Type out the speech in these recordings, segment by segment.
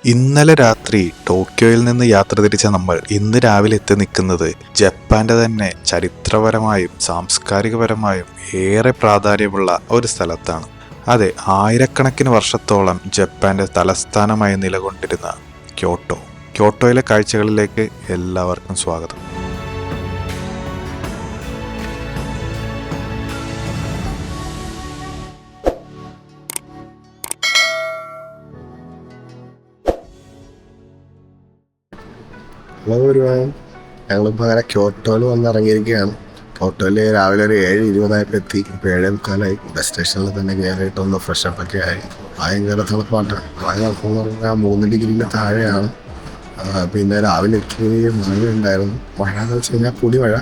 ഇന്നലെ രാത്രി ടോക്കിയോയിൽ നിന്ന് യാത്ര തിരിച്ച നമ്മൾ ഇന്ന് രാവിലെ എത്തി നിൽക്കുന്നത് ജപ്പാന്റെ തന്നെ ചരിത്രപരമായും സാംസ്കാരികപരമായും ഏറെ പ്രാധാന്യമുള്ള ഒരു സ്ഥലത്താണ്. അതെ, ആയിരക്കണക്കിന് വർഷത്തോളം ജപ്പാന്റെ തലസ്ഥാനമായി നിലകൊണ്ടിരുന്ന ക്യോട്ടോ. ക്യോട്ടോയിലെ കാഴ്ചകളിലേക്ക് എല്ലാവർക്കും സ്വാഗതം. ഹലോ ഒരുപാട് ഞങ്ങളിപ്പോൾ അങ്ങനെ ക്യോട്ടോയിൽ വന്നിറങ്ങിയിരിക്കുകയാണ്. ക്യോട്ടോയിൽ രാവിലെ ഒരു 7:20 എത്തി. ഇപ്പോൾ 7:15 ബസ് സ്റ്റേഷനിൽ തന്നെ കയറിയിട്ട് ഒന്ന് ഫ്രഷപ്പ് ഒക്കെ ആയി. ഭയങ്കര തണുപ്പാണ്. തണുപ്പെന്ന് പറഞ്ഞാൽ 3 ഡിഗ്രിയിൽ താഴെയാണ്. പിന്നെ രാവിലെ മഴ ഉണ്ടായിരുന്നു. മഴ എന്ന് വെച്ച് കഴിഞ്ഞാൽ പൊടി മഴ,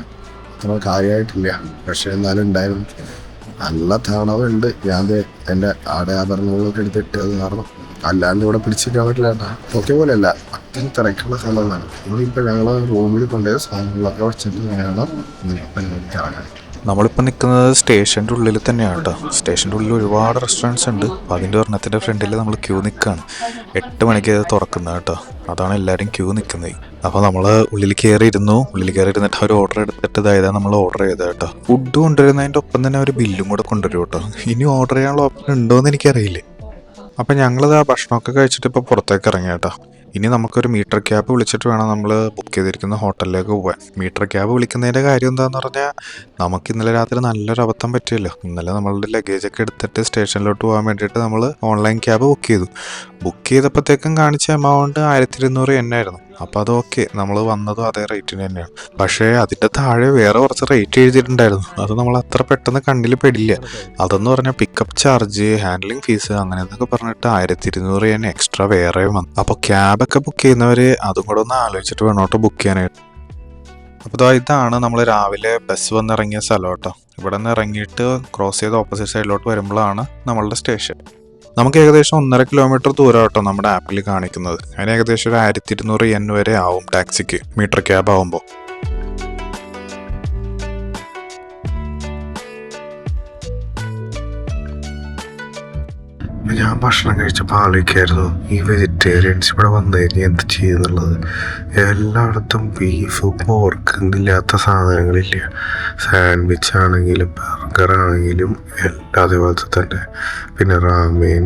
അത്ര കാര്യമായിട്ടില്ല, പക്ഷേ എന്നാലും ഉണ്ടായിരുന്നു. നല്ല തണവുണ്ട്. ഞാൻ എൻ്റെ ആടയാഭരണങ്ങളൊക്കെ എടുത്തിട്ട് അത് കാരണം അല്ലാണ്ട് ഇവിടെ പിടിച്ചിരിക്കാൻ പറ്റില്ല. ഒക്കെ പോലെയല്ല, അത്രയും തിരക്കുള്ള സ്ഥലമാണ്. ഇനിയിപ്പോൾ ഞങ്ങൾ റൂമിൽ കൊണ്ടുപോയി സാധനങ്ങളൊക്കെ വെച്ചിട്ട് വേണം ഇറങ്ങാൻ. നമ്മളിപ്പോൾ നിൽക്കുന്നത് സ്റ്റേഷൻ്റെ ഉള്ളിൽ തന്നെയാണ് കേട്ടോ. സ്റ്റേഷൻ്റെ ഉള്ളിൽ ഒരുപാട് റെസ്റ്റോറൻറ്റ്സ് ഉണ്ട്. അപ്പോൾ അതിൻ്റെ ഒരെണ്ണത്തിൻ്റെ ഫ്രണ്ടിൽ നമ്മൾ ക്യൂ നിൽക്കുകയാണ്. 8 മണിക്ക് അത് തുറക്കുന്നത് കേട്ടോ. അതാണ് എല്ലാവരും ക്യൂ നിൽക്കുന്നത്. അപ്പോൾ നമ്മൾ ഉള്ളിൽ കയറിയിരുന്നിട്ട് അവർ ഓർഡർ എടുത്തിട്ട് ഇതായത് നമ്മൾ ഓർഡർ ചെയ്തത് കേട്ടോ. ഫുഡ് കൊണ്ടുവരുന്നതിൻ്റെ ഒപ്പം തന്നെ അവർ ബില്ലും കൂടെ കൊണ്ടുവരും കേട്ടോ. ഇനി ഓർഡർ ചെയ്യാനുള്ള ഓപ്ഷൻ ഉണ്ടോയെന്ന് എനിക്കറിയില്ല. അപ്പം ഞങ്ങളിത് ആ ഭക്ഷണമൊക്കെ കഴിച്ചിട്ട് ഇപ്പോൾ പുറത്തേക്ക് ഇറങ്ങി കേട്ടോ. ഇനി നമുക്കൊരു മീറ്റർ ക്യാബ് വിളിച്ചിട്ട് വേണം നമ്മൾ ബുക്ക് ചെയ്തിരിക്കുന്ന ഹോട്ടലിലേക്ക് പോകാൻ. മീറ്റർ ക്യാബ് വിളിക്കുന്നതിൻ്റെ കാര്യം എന്താണെന്ന് പറഞ്ഞാൽ, നമുക്ക് ഇന്നലെ രാത്രി നല്ലൊരു അബദ്ധം പറ്റിയല്ലോ. ഇന്നലെ നമ്മളുടെ ലഗേജൊക്കെ എടുത്തിട്ട് സ്റ്റേഷനിലോട്ട് പോകാൻ വേണ്ടിയിട്ട് നമ്മൾ ഓൺലൈൻ ക്യാബ് ബുക്ക് ചെയ്തു. ബുക്ക് ചെയ്തപ്പോഴത്തേക്കും കാണിച്ച എമൗണ്ട് 1200 yen ആയിരുന്നു. അപ്പോൾ അത് ഓക്കെ, നമ്മൾ വന്നതും അതേ റേറ്റിന് തന്നെയാണ്. പക്ഷേ അതിൻ്റെ താഴെ വേറെ കുറച്ച് റേറ്റ് എഴുതിയിട്ടുണ്ടായിരുന്നു. അത് നമ്മൾ അത്ര പെട്ടെന്ന് കണ്ണിൽ പെടില്ല. അതെന്ന് പറഞ്ഞാൽ പിക്കപ്പ് ചാർജ്, ഹാൻഡ്ലിംഗ് ഫീസ് അങ്ങനെ എന്നൊക്കെ പറഞ്ഞിട്ട് 1200 yen എക്സ്ട്രാ വേറെ വന്നു. അപ്പോൾ ക്യാബൊക്കെ ബുക്ക് ചെയ്യുന്നവർ അതും കൂടെ ഒന്ന് ആലോചിച്ചിട്ട് വേണോട്ടോ ബുക്ക് ചെയ്യാനായിട്ട്. അപ്പോൾ ഇതാണ് നമ്മൾ രാവിലെ ബസ് വന്നിറങ്ങിയ സ്ഥലം കേട്ടോ. ഇവിടെ നിന്ന് ഇറങ്ങിയിട്ട് ക്രോസ് ചെയ്ത് ഓപ്പോസിറ്റ് സൈഡിലോട്ട് വരുമ്പോഴാണ് നമ്മളുടെ സ്റ്റേഷൻ. നമുക്ക് ഏകദേശം 1.5 കിലോമീറ്റർ ദൂരം കേട്ടോ നമ്മുടെ ആപ്പിൽ കാണിക്കുന്നത്. അതിന് ഏകദേശം ഒരു 1200 yen വരെ ആവും ടാക്സിക്ക്, മീറ്റർ ക്യാബ് ആവുമ്പോൾ. ഞാൻ ഭക്ഷണം കഴിച്ചപ്പോൾ ആലോചിക്കായിരുന്നു, ഈ വെജിറ്റേറിയൻസ് ഇവിടെ വന്നു കഴിഞ്ഞാൽ എന്ത് ചെയ്യുന്നുള്ളത്. എല്ലായിടത്തും ബീഫ്, പോർക്ക് ഇല്ലാത്ത സാധനങ്ങളില്ല. സാൻഡ്വിച്ച് ആണെങ്കിലും ബർഗർ ആണെങ്കിലും എല്ലാം അതേപോലത്തെ തന്നെ. പിന്നെ റാമേൻ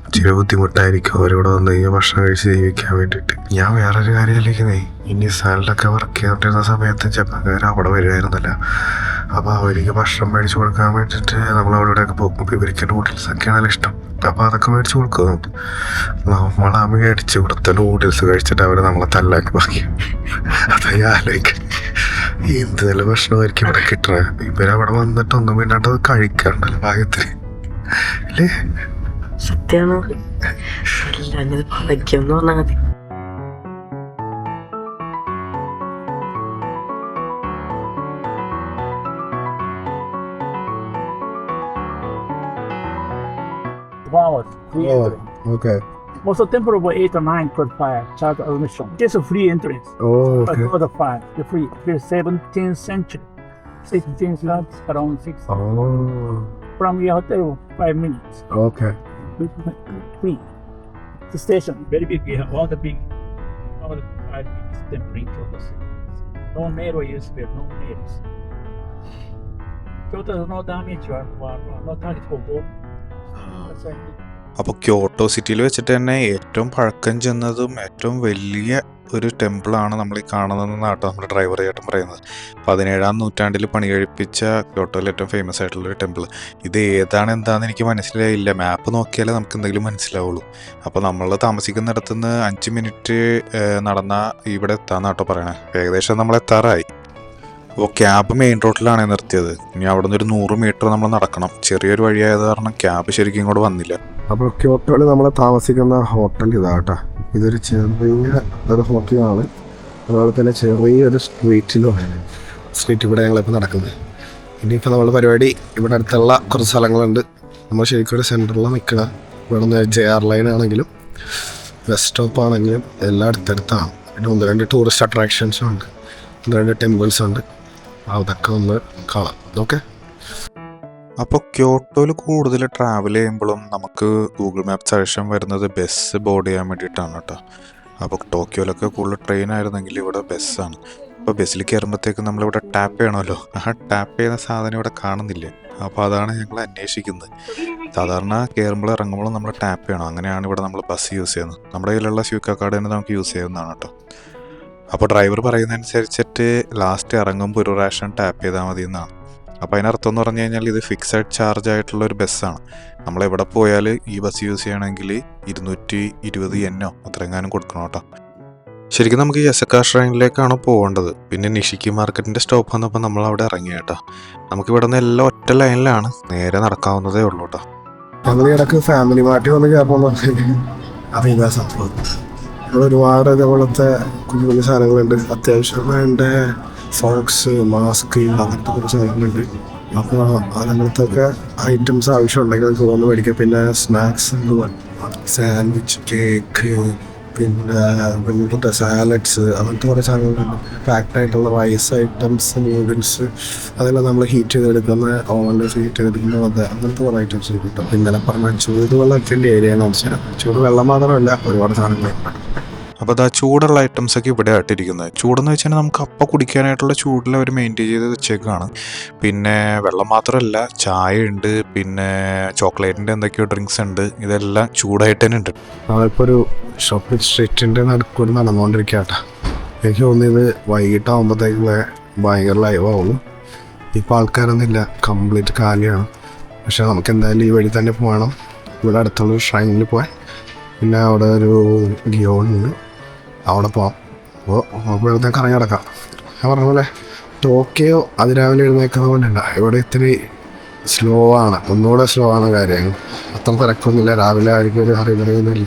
ഇച്ചിരി ബുദ്ധിമുട്ടായിരിക്കും അവരിവിടെ വന്നു കഴിഞ്ഞാൽ ഭക്ഷണം കഴിച്ച് ജീവിക്കാൻ വേണ്ടിയിട്ട്. ഞാൻ വേറൊരു കാര്യമില്ലേക്കുന്നേ, ഇനി സാലഡൊക്കെ വർക്ക് ചെയ്തുകൊണ്ടിരുന്ന സമയത്ത് ജപ്പാൻകാർ അവിടെ വരുമായിരുന്നല്ല. അപ്പോൾ അവർക്ക് ഭക്ഷണം മേടിച്ച് കൊടുക്കാൻ വേണ്ടിയിട്ട് നമ്മൾ അവിടെയൊക്കെ പോകുമ്പോൾ ഇവർക്ക് നൂഡിൽസൊക്കെയാണല്ലോ ഇഷ്ടം. അപ്പോൾ അതൊക്കെ മേടിച്ച് കൊടുക്കും. നമ്മളാ മേടിച്ച് കൊടുത്ത നൂഡിൽസ് കഴിച്ചിട്ട് അവർ നമ്മളെ തല്ലാക്കി ബാക്കി. അതാ ആലോചിക്കുക, എന്ത് നല്ല ഭക്ഷണമായിരിക്കും ഇവിടെ കിട്ടണത്. ഇവരവിടെ വന്നിട്ട് ഒന്നും വേണ്ടാണ്ട് അത് കഴിക്കാണ്ടല്ലോ ഭാഗ്യത്തിന് അല്ലേ. സത്യമാണ്. അല്ലാഞ്ഞത് ഭാഗ്യം എന്ന് പറഞ്ഞാൽ മതി. Okay. Most of the temple over 8 or 9 per fire, charge admission. Just a free entrance. Oh, okay. For the fire, the free. The 17th century. 16th century, around 6. Oh, From your hotel, 5 minutes. okay. Free. The station, very big. We have all the 5 biggest temple in Kyoto city. No narrow is there, no narrows. Kyoto has no damage or no target for bomb. That's why. അപ്പോൾ Kyoto സിറ്റിയിൽ വെച്ചിട്ട് തന്നെ ഏറ്റവും പഴക്കം ചെന്നതും ഏറ്റവും വലിയ ഒരു ടെമ്പിളാണ് നമ്മൾ ഈ കാണുന്നതെന്നാണ് കേട്ടോ നമ്മുടെ ഡ്രൈവർ ചേട്ടൻ പറയുന്നത്. 17-ാം നൂറ്റാണ്ടിൽ പണി കഴിപ്പിച്ച ക്യോട്ടോയിൽ ഏറ്റവും ഫേമസ് ആയിട്ടുള്ളൊരു ടെമ്പിൾ. ഇത് ഏതാണ് എന്താണെന്ന് എനിക്ക് മനസ്സിലായില്ല. മാപ്പ് നോക്കിയാലേ നമുക്ക് എന്തെങ്കിലും മനസ്സിലാവുള്ളൂ. അപ്പോൾ നമ്മൾ താമസിക്കുന്നിടത്തുനിന്ന് 5 മിനിറ്റ് നടന്നാൽ ഇവിടെ എത്താമെന്നാണ് കേട്ടോ പറയണേ. ഏകദേശം നമ്മൾ എത്താറായി. അപ്പോൾ ക്യാബ് മെയിൻ റോഡിലാണ് നിർത്തിയത്. ഇനി അവിടെ നിന്ന് ഒരു 100 മീറ്റർ നമ്മൾ നടക്കണം. ചെറിയൊരു വഴിയായത് കാരണം ക്യാബ് ശരിക്കും ഇങ്ങോട്ട് വന്നില്ല. അപ്പോൾ ക്യോട്ടോയിൽ നമ്മൾ താമസിക്കുന്ന ഹോട്ടൽ ഇതാട്ടോ. ഇതൊരു ചെറിയ ഒരു ഹോട്ടലാണ്. അതുപോലെ തന്നെ ചെറിയൊരു സ്ട്രീറ്റ് ഇവിടെ ഞങ്ങളിപ്പോൾ നടക്കുന്നത്. ഇനിയിപ്പോൾ നമ്മൾ പരിപാടി ഇവിടെ അടുത്തുള്ള കുറച്ച് സ്ഥലങ്ങളുണ്ട്. നമ്മൾ ശരിക്കും ഒരു സെൻറ്ററിൽ നിൽക്കണം. ഇവിടെ നിന്ന് JR ലൈൻ ആണെങ്കിലും ബസ് സ്റ്റോപ്പ് ആണെങ്കിലും എല്ലാം അടുത്തടുത്താണ്. പിന്നെ 1-2 ടൂറിസ്റ്റ് അട്രാക്ഷൻസും ഉണ്ട്, 1-2 ടെമ്പിൾസ് ഉണ്ട്. അതൊക്കെ ഒന്ന് കാണാം. ഓക്കെ. അപ്പോൾ ക്യോട്ടോയിൽ കൂടുതൽ ട്രാവൽ ചെയ്യുമ്പോഴും നമുക്ക് ഗൂഗിൾ മാപ്പ് സജഷൻ വരുന്നത് ബസ് ബോർഡ് ചെയ്യാൻ വേണ്ടിയിട്ടാണ് കേട്ടോ. അപ്പോൾ ടോക്കിയോയിലൊക്കെ കൂടുതൽ ട്രെയിൻ ആയിരുന്നെങ്കിൽ ഇവിടെ ബസ്സാണ്. അപ്പോൾ ബസ്സിൽ കയറുമ്പോഴത്തേക്ക് നമ്മളിവിടെ ടാപ്പ് ചെയ്യണമല്ലോ. ആ ടാപ്പ് ചെയ്യുന്ന സാധനം ഇവിടെ കാണുന്നില്ല. അപ്പോൾ അതാണ് ഞങ്ങൾ അന്വേഷിക്കുന്നത്. സാധാരണ കയറുമ്പോൾ ഇറങ്ങുമ്പോഴും നമ്മൾ ടാപ്പ് ചെയ്യണം. അങ്ങനെയാണ് ഇവിടെ നമ്മൾ ബസ് യൂസ് ചെയ്യുന്നത്. നമ്മുടെ കയ്യിലുള്ള സ്യൂക്ക കാർഡ് തന്നെ നമുക്ക് യൂസ് ചെയ്യുന്നതാണ് കേട്ടോ. അപ്പോൾ ഡ്രൈവർ പറയുന്നതനുസരിച്ചിട്ട് ലാസ്റ്റ് ഇറങ്ങുമ്പോൾ ഒരു പ്രാവശ്യം ടാപ്പ് ചെയ്താൽ മതി എന്നാണ്. അപ്പോൾ അതിനർത്ഥം എന്ന് പറഞ്ഞു കഴിഞ്ഞാൽ ഇത് ഫിക്സഡ് ചാർജ് ആയിട്ടുള്ള ഒരു ബസ്സാണ്. നമ്മളെവിടെ പോയാൽ ഈ ബസ് യൂസ് ചെയ്യണമെങ്കിൽ 220 yen അത്രയെങ്ങാനും കൊടുക്കണം കേട്ടോ. ശരിക്കും നമുക്ക് ഈ യസക്ക ഷ്രൈനിലേക്കാണ് പോകേണ്ടത്. പിന്നെ നിഷിക്കി മാർക്കറ്റിൻ്റെ സ്റ്റോപ്പ് വന്നപ്പോൾ നമ്മൾ അവിടെ ഇറങ്ങി കേട്ടോ. നമുക്ക് ഇവിടെ നിന്ന് എല്ലാം ഒറ്റ ലൈനിലാണ്, നേരെ നടക്കാവുന്നതേ ഉള്ളൂ കേട്ടോ. ഞങ്ങൾ ഇടയ്ക്ക് ഫാമിലി മാറ്റി വന്ന് കയറുമ്പോൾ അറിയുന്ന സംഭവം ഇവിടെ ഒരുപാട് ഇതേപോലത്തെ കുഞ്ഞു കുഞ്ഞു സാധനങ്ങളുണ്ട്. അത്യാവശ്യം വേണ്ട സോക്സ്, മാസ്ക്, അങ്ങനത്തെ കുറച്ച് സാധനങ്ങളുണ്ട്. അപ്പോൾ അങ്ങനത്തൊക്കെ ഐറ്റംസ് ആവശ്യമുണ്ടെങ്കിൽ നമുക്ക് വന്ന് മേടിക്കാം. പിന്നെ സ്നാക്സ്, സാൻഡ്വിച്ച്, കേക്ക്, പിന്നെ സാലഡ്സ്, അങ്ങനത്തെ കുറേ സാധനങ്ങളുണ്ട്. പാക്ഡ് ആയിട്ടുള്ള റൈസ് ഐറ്റംസ്, നൂഡിൽസ്, അതെല്ലാം നമ്മൾ ഹീറ്റ് ചെയ്തെടുക്കുന്ന ഓവനിൽ ഹീറ്റ് ചെയ്തെടുക്കുന്നത് അങ്ങനത്തെ കുറേ ഐറ്റംസ് കിട്ടും. ഇന്നലെ പറഞ്ഞ ചൂടുവെള്ളത്തിൻ്റെ ഏരിയയാണ് വെച്ചാൽ ചൂട് വെള്ളം മാത്രമല്ല ഒരുപാട് സാധനങ്ങളുണ്ട്. അപ്പോൾ അതാ ചൂടുള്ള ഐറ്റംസൊക്കെ ഇവിടെ ആയിട്ടിരിക്കുന്നത്. ചൂടെന്ന് വെച്ചാൽ നമുക്ക് അപ്പം കുടിക്കാനായിട്ടുള്ള ചൂടിൽ അവർ മെയിൻറ്റെയിൻ ചെയ്ത് വെച്ചേക്കാണ്. പിന്നെ വെള്ളം മാത്രമല്ല, ചായ ഉണ്ട്, പിന്നെ ചോക്ലേറ്റിൻ്റെ എന്തൊക്കെയോ ഡ്രിങ്ക്സ് ഉണ്ട്. ഇതെല്ലാം ചൂടായിട്ട് തന്നെ ഉണ്ട്. നമ്മളിപ്പോൾ ഒരു ഷോപ്പിംഗ് സ്ട്രീറ്റിൻ്റെ നടുക്കൂടി നടന്നുകൊണ്ടിരിക്കുക കേട്ടോ. എനിക്ക് തോന്നിയത് വൈകിട്ടാകുമ്പോഴത്തേക്ക് ഭയങ്കര ലൈവാകും. ഇപ്പോൾ ആൾക്കാരൊന്നുമില്ല, കംപ്ലീറ്റ് കാലിയാണ്. പക്ഷേ നമുക്ക് എന്തായാലും ഈ വഴി തന്നെ പോകണം. ഇവിടെ അടുത്തുള്ള ഷ്രൈനിൽ പോകാൻ. പിന്നെ അവിടെ ഒരു ഗിയോണുണ്ട്, അവിടെ പോകാം. അപ്പോൾ നമുക്ക് ഇവിടുന്നേക്ക് ഇറങ്ങി കിടക്കാം. ഞാൻ പറഞ്ഞ പോലെ ടോക്കിയോ അതിരാവിലെ എഴുന്നേക്കുന്ന പോലെയല്ല, ഇവിടെ ഇത്തിരി സ്ലോ ആണ്, ഒന്നുകൂടെ സ്ലോ ആണ് കാര്യങ്ങൾ. അത്ര തിരക്കൊന്നുമില്ല. രാവിലെ ആയിരിക്കും ഒരു അറിയുന്നില്ല,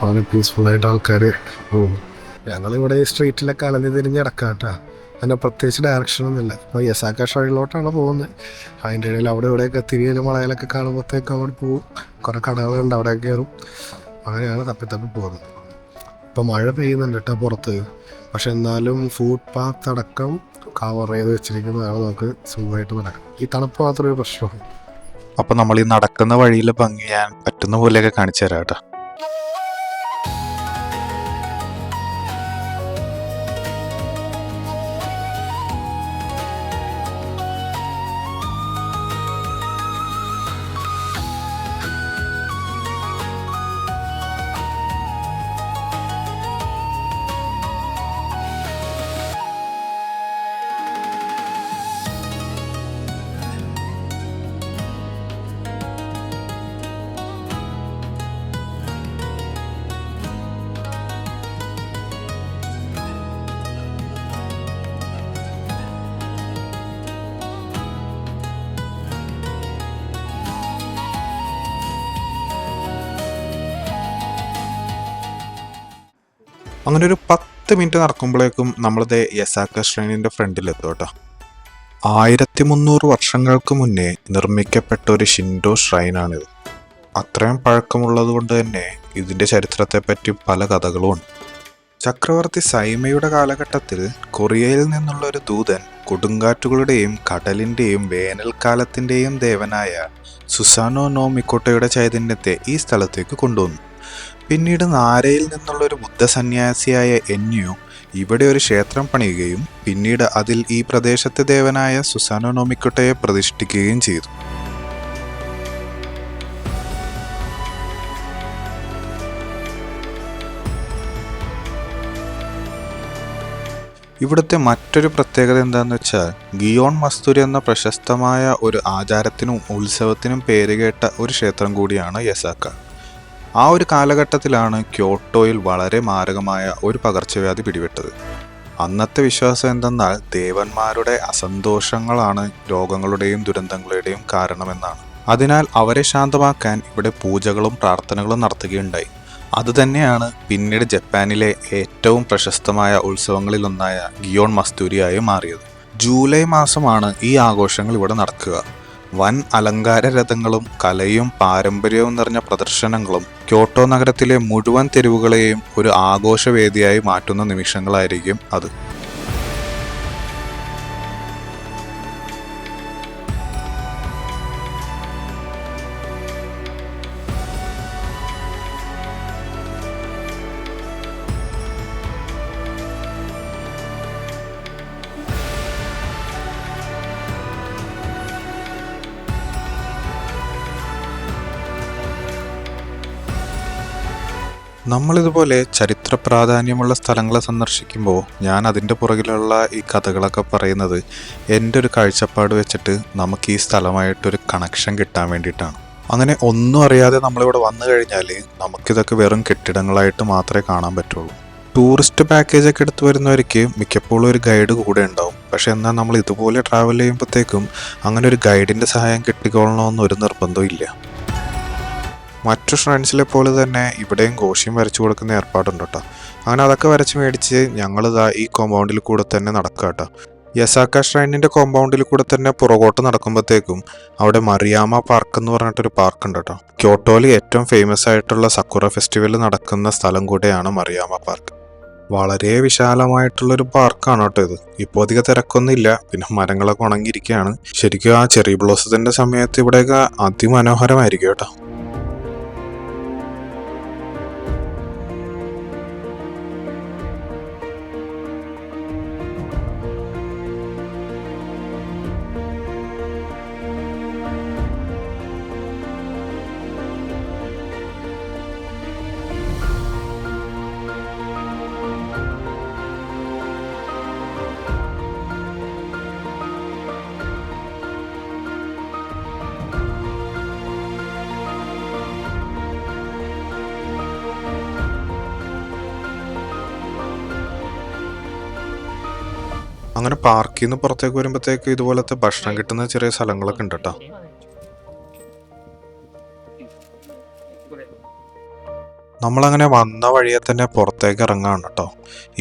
വളരെ പീസ്ഫുള്ളായിട്ട് ആൾക്കാർ പോകും. ഞങ്ങളിവിടെ ഈ സ്ട്രീറ്റിലൊക്കെ അലഞ്ഞ് തിരിഞ്ഞ് കിടക്കാം കേട്ടോ. അതിൻ്റെ പ്രത്യേകിച്ച് ഡയറക്ഷനൊന്നുമില്ല. ഇപ്പോൾ യസാക്ക ഷോയിലോട്ടാണ് പോകുന്നത്. അതിൻ്റെ ഇടയിൽ അവിടെ ഇവിടെയൊക്കെ തിരിയലും വളയിലൊക്കെ കാണുമ്പോഴത്തേക്ക് അവിടെ പോകും. കുറേ കടകളുണ്ട്, അവിടെ കയറും. അങ്ങനെയാണ് തപ്പി പോകുന്നത്. ഇപ്പോൾ മഴ പെയ്യുന്നുണ്ട് കേട്ടോ പുറത്ത്. പക്ഷെ എന്നാലും ഫുട് പാത്ത് അടക്കം കവർ ചെയ്ത് വെച്ചിരിക്കുന്നതാണ്. നമുക്ക് സുഖമായിട്ട് നടക്കാം. ഈ തണുപ്പ് മാത്രമേ ഒരു പ്രശ്നമുള്ളൂ. അപ്പോൾ നമ്മൾ ഈ നടക്കുന്ന വഴിയിൽ ഭംഗി ഞാൻ പറ്റുന്ന പോലെയൊക്കെ കാണിച്ചു തരാം കേട്ടോ. അങ്ങനെ ഒരു 10 മിനിറ്റ് നടക്കുമ്പോഴേക്കും നമ്മളിത് യസാക്ക ഷ്രൈനിൻ്റെ ഫ്രണ്ടിലെത്തും കേട്ടോ. 1300 വർഷങ്ങൾക്ക് മുന്നേ നിർമ്മിക്കപ്പെട്ട ഒരു ഷിൻഡോ ഷ്രൈനാണിത്. അത്രയും പഴക്കമുള്ളത് കൊണ്ട് തന്നെ ഇതിൻ്റെ ചരിത്രത്തെപ്പറ്റി പല കഥകളുമുണ്ട്. ചക്രവർത്തി സൈമയുടെ കാലഘട്ടത്തിൽ കൊറിയയിൽ നിന്നുള്ള ഒരു ദൂതൻ കൊടുങ്കാറ്റുകളുടെയും കടലിൻ്റെയും വേനൽക്കാലത്തിൻ്റെയും ദേവനായ സുസാനോ നോ മിക്കോട്ടോയുടെ ചൈതന്യത്തെ ഈ സ്ഥലത്തേക്ക് കൊണ്ടുവന്നു. പിന്നീട് നാരയിൽ നിന്നുള്ള ഒരു ബുദ്ധസന്യാസിയായ എൻയു ഇവിടെ ഒരു ക്ഷേത്രം പണിയുകയും പിന്നീട് അതിൽ ഈ പ്രദേശത്തെ ദേവനായ സുസാനോ നോ മിക്കോട്ടോയെ പ്രതിഷ്ഠിക്കുകയും ചെയ്തു. ഇവിടുത്തെ മറ്റൊരു പ്രത്യേകത എന്താണെന്ന് വെച്ചാൽ ഗിയോൺ മസ്തുരി എന്ന പ്രശസ്തമായ ഒരു ആചാരത്തിനും ഉത്സവത്തിനും പേരുകേട്ട ഒരു ക്ഷേത്രം കൂടിയാണ് യസാക്ക. ആ ഒരു കാലഘട്ടത്തിലാണ് ക്യോട്ടോയിൽ വളരെ മാരകമായ ഒരു പകർച്ചവ്യാധി പിടിപെട്ടത്. അന്നത്തെ വിശ്വാസം എന്തെന്നാൽ ദേവന്മാരുടെ അസന്തോഷങ്ങളാണ് രോഗങ്ങളുടെയും ദുരന്തങ്ങളുടെയും കാരണമെന്നാണ്. അതിനാൽ അവരെ ശാന്തമാക്കാൻ ഇവിടെ പൂജകളും പ്രാർത്ഥനകളും നടത്തുകയുണ്ടായി. അതുതന്നെയാണ് പിന്നീട് ജപ്പാനിലെ ഏറ്റവും പ്രശസ്തമായ ഉത്സവങ്ങളിലൊന്നായ ഗിയോൺ മസ്തുരിയായി മാറിയത്. ജൂലൈ മാസമാണ് ഈ ആഘോഷങ്ങൾ ഇവിടെ നടക്കുക. വൻ അലങ്കാര രഥങ്ങളും കലയും പാരമ്പര്യവും നിറഞ്ഞ പ്രദർശനങ്ങളും ക്യോട്ടോ നഗരത്തിലെ മുഴുവൻ തെരുവുകളെയും ഒരു ആഘോഷവേദിയായി മാറ്റുന്ന നിമിഷങ്ങളായിരിക്കും അത്. നമ്മളിതുപോലെ ചരിത്ര പ്രാധാന്യമുള്ള സ്ഥലങ്ങൾ സന്ദർശിക്കുമ്പോൾ ഞാൻ അതിൻ്റെ പുറകിലുള്ള ഈ കഥകളൊക്കെ പറയുന്നത് എൻ്റെ ഒരു കാഴ്ചപ്പാട് വെച്ചിട്ട് നമുക്ക് ഈ സ്ഥലമായിട്ടൊരു കണക്ഷൻ കിട്ടാൻ വേണ്ടിയിട്ടാണ്. അങ്ങനെ ഒന്നും അറിയാതെ നമ്മളിവിടെ വന്നു കഴിഞ്ഞാൽ നമുക്കിതൊക്കെ വെറും കെട്ടിടങ്ങളായിട്ട് മാത്രമേ കാണാൻ പറ്റുള്ളൂ. ടൂറിസ്റ്റ് പാക്കേജൊക്കെ എടുത്തു വരുന്നവർക്ക് മിക്കപ്പോഴും ഒരു ഗൈഡ് കൂടെ ഉണ്ടാവും. പക്ഷെ എന്നാൽ നമ്മൾ ഇതുപോലെ ട്രാവൽ ചെയ്യുമ്പോഴത്തേക്കും അങ്ങനെ ഒരു ഗൈഡിൻ്റെ സഹായം കിട്ടിക്കൊള്ളണമെന്ന് ഒരു നിർബന്ധവും ഇല്ല. മറ്റു ഫ്രണ്ട്സിലെ പോലെ തന്നെ ഇവിടെയും ഘോഷിയും വരച്ചു കൊടുക്കുന്ന ഏർപ്പാടുണ്ട് കേട്ടോ. അങ്ങനെ അതൊക്കെ വരച്ച് മേടിച്ച് ഞങ്ങളിതാ ഈ കോമ്പൗണ്ടിൽ കൂടെ തന്നെ നടക്കുക കേട്ടോ. യസാക്ക ഷ്രൈനിൻ്റെ കോമ്പൗണ്ടിൽ കൂടെ തന്നെ പുറകോട്ട് നടക്കുമ്പോഴത്തേക്കും അവിടെ മറിയാമ പാർക്ക് എന്ന് പറഞ്ഞിട്ടൊരു പാർക്ക് ഉണ്ട് കേട്ടോ. ക്യോട്ടോയിൽ ഏറ്റവും ഫേമസ് ആയിട്ടുള്ള സക്കുറ ഫെസ്റ്റിവൽ നടക്കുന്ന സ്ഥലം കൂടെയാണ് മറിയാമ പാർക്ക്. വളരെ വിശാലമായിട്ടുള്ളൊരു പാർക്കാണ് കേട്ടോ ഇത്. ഇപ്പോൾ അധികം തിരക്കൊന്നുമില്ല, പിന്നെ മരങ്ങളൊക്കെ ഉണങ്ങിയിരിക്കുകയാണ്. ശരിക്കും ആ ചെറി ബ്ലോസത്തിൻ്റെ സമയത്ത് ഇവിടെയൊക്കെ അതിമനോഹരമായിരിക്കും കേട്ടോ. അങ്ങനെ പാർക്കിൽ നിന്ന് പുറത്തേക്ക് വരുമ്പോഴത്തേക്ക് ഇതുപോലത്തെ ഭക്ഷണം കിട്ടുന്ന ചെറിയ സ്ഥലങ്ങളൊക്കെ ഉണ്ട് കേട്ടോ. നമ്മളങ്ങനെ വന്ന വഴിയെ തന്നെ പുറത്തേക്ക് ഇറങ്ങാണ് കേട്ടോ.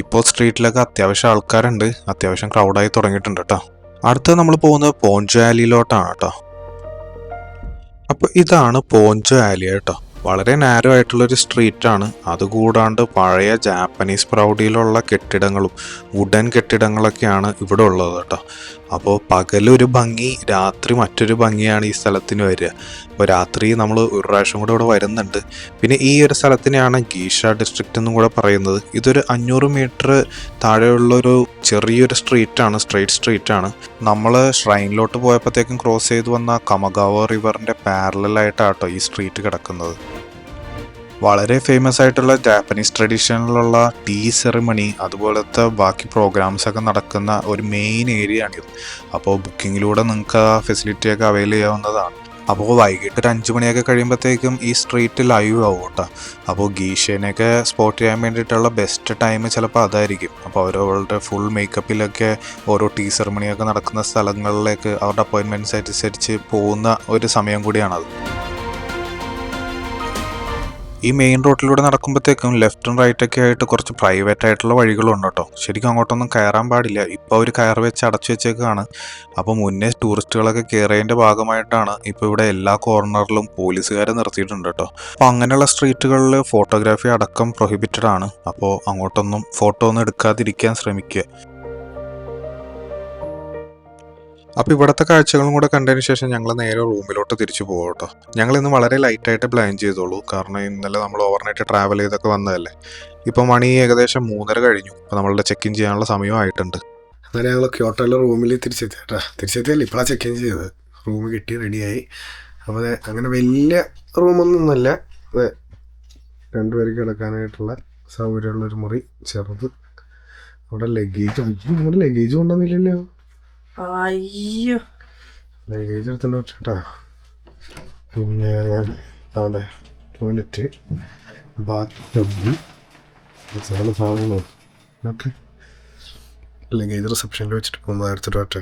ഇപ്പോൾ സ്ട്രീറ്റിലൊക്കെ അത്യാവശ്യം ആൾക്കാരുണ്ട്, അത്യാവശ്യം ക്രൗഡായി തുടങ്ങിയിട്ടുണ്ട് കേട്ടോ. അടുത്ത് നമ്മൾ പോകുന്നത് പോഞ്ചോ ആലിയിലോട്ടാണ് കേട്ടോ. അപ്പോൾ ഇതാണ് പോഞ്ചോ ആലി കേട്ടോ. വളരെ നാരോ ആയിട്ടുള്ളൊരു സ്ട്രീറ്റാണ്. അതുകൂടാണ്ട് പഴയ ജാപ്പനീസ് പ്രൗഢിയിലുള്ള കെട്ടിടങ്ങളും വുഡൻ കെട്ടിടങ്ങളൊക്കെയാണ് ഇവിടെ ഉള്ളത് കേട്ടോ. അപ്പോൾ പകലൊരു ഭംഗി, രാത്രി മറ്റൊരു ഭംഗിയാണ് ഈ സ്ഥലത്തിന് വരിക. അപ്പോൾ രാത്രി നമ്മൾ ഒരു പ്രാവശ്യം കൂടെ ഇവിടെ വരുന്നുണ്ട്. പിന്നെ ഈ ഒരു സ്ഥലത്തിനെയാണ് ഗീഷ ഡിസ്ട്രിക്റ്റ് എന്നും കൂടെ പറയുന്നത്. ഇതൊരു 500 മീറ്റർ താഴെയുള്ളൊരു ചെറിയൊരു സ്ട്രീറ്റാണ്, സ്ട്രെയിറ്റ് സ്ട്രീറ്റാണ്. നമ്മൾ ഷ്രൈനിലോട്ട് പോയപ്പോഴത്തേക്കും ക്രോസ് ചെയ്ത് വന്ന കമഗാവ റിവറിൻ്റെ പാരലായിട്ടാട്ടോ ഈ സ്ട്രീറ്റ് കിടക്കുന്നത്. വളരെ ഫേമസ് ആയിട്ടുള്ള ജാപ്പനീസ് ട്രഡീഷനിലുള്ള ടീ സെറിമണി അതുപോലത്തെ ബാക്കി പ്രോഗ്രാംസ് ഒക്കെ നടക്കുന്ന ഒരു മെയിൻ ഏരിയ ആണിത്. അപ്പോൾ ബുക്കിങ്ങിലൂടെ നിങ്ങൾക്ക് ആ ഫെസിലിറ്റിയൊക്കെ അവൈൽ ചെയ്യാവുന്നതാണ്. അപ്പോൾ വൈകിട്ട് ഒരു 5 മണിയൊക്കെ കഴിയുമ്പോഴത്തേക്കും ഈ സ്ട്രീറ്റ് ലൈവ് ആവും കേട്ടോ. അപ്പോൾ ഗീഷേനെയൊക്കെ സ്പോട്ട് ചെയ്യാൻ വേണ്ടിയിട്ടുള്ള ബെസ്റ്റ് ടൈം ചിലപ്പോൾ അതായിരിക്കും. അപ്പോൾ അവരവരുടെ ഫുൾ മേക്കപ്പിലൊക്കെ ഓരോ ടീ സെറിമണിയൊക്കെ നടക്കുന്ന സ്ഥലങ്ങളിലേക്ക് അവരുടെ അപ്പോയിൻമെൻറ്റ്സ് അനുസരിച്ച് പോകുന്ന ഒരു സമയം കൂടിയാണത്. ഈ മെയിൻ റോഡിലൂടെ നടക്കുമ്പോഴത്തേക്കും ലെഫ്റ്റും റൈറ്റൊക്കെ ആയിട്ട് കുറച്ച് പ്രൈവറ്റ് ആയിട്ടുള്ള വഴികളുണ്ട് കേട്ടോ. ശരിക്കും അങ്ങോട്ടൊന്നും കയറാൻ പാടില്ല. ഇപ്പോൾ അവർ കയർ വെച്ച് അടച്ചു വെച്ചേക്കാണ്. അപ്പോൾ മുന്നേ ടൂറിസ്റ്റുകളൊക്കെ കയറിയതിൻ്റെ ഭാഗമായിട്ടാണ് ഇപ്പോൾ ഇവിടെ എല്ലാ കോർണറിലും പോലീസുകാരെ നിർത്തിയിട്ടുണ്ട് കേട്ടോ. അപ്പോൾ അങ്ങനെയുള്ള സ്ട്രീറ്റുകളിൽ ഫോട്ടോഗ്രാഫി അടക്കം പ്രൊഹിബിറ്റഡ് ആണ്. അപ്പോൾ അങ്ങോട്ടൊന്നും ഫോട്ടോ ഒന്നും എടുക്കാതിരിക്കാൻ ശ്രമിക്കുക. അപ്പോൾ ഇവിടുത്തെ കാഴ്ചകളും കൂടെ കണ്ടതിന് ശേഷം ഞങ്ങൾ നേരെ റൂമിലോട്ട് തിരിച്ചു പോകും കേട്ടോ. ഞങ്ങൾ ഇന്ന് വളരെ ലൈറ്റായിട്ട് പ്ലാൻ ചെയ്തോളൂ, കാരണം ഇന്നലെ നമ്മൾ ഓവർനൈറ്റ് ട്രാവൽ ചെയ്തൊക്കെ വന്നതല്ലേ. ഇപ്പോൾ മണി ഏകദേശം 3:30 കഴിഞ്ഞു. അപ്പോൾ നമ്മളുടെ ചെക്ക് ഇൻ ചെയ്യാനുള്ള സമയമായിട്ടുണ്ട്. അങ്ങനെ ഞങ്ങൾ ക്യോട്ടോയിലെ റൂമിൽ തിരിച്ചെത്തി കേട്ടോ. തിരിച്ചെത്തിയല്ലേ, ഇപ്പോഴാണ് ചെക്ക് ഇൻ ചെയ്തത്. റൂം കിട്ടി, റെഡിയായി. അപ്പോൾ അങ്ങനെ വലിയ റൂമൊന്നുമല്ല, 2 പേർക്ക് കിടക്കാനായിട്ടുള്ള സൗകര്യമുള്ളൊരു മുറി, ചെറുത്. അവിടെ ലഗേജ് കൊണ്ടുവന്നില്ലല്ലോ. അയ്യോ, ലഗേജ് എടുത്തിട്ട് വെച്ചിട്ടാ. പിന്നെ അവിടെ ടോയ്ലറ്റ്, ബാത്ത് സാധനങ്ങൾ ഓക്കെ. ലഗേജ് റിസപ്ഷനിൽ വെച്ചിട്ട് പോകുമ്പോൾ എടുത്തിട്ട് പറ്റേ.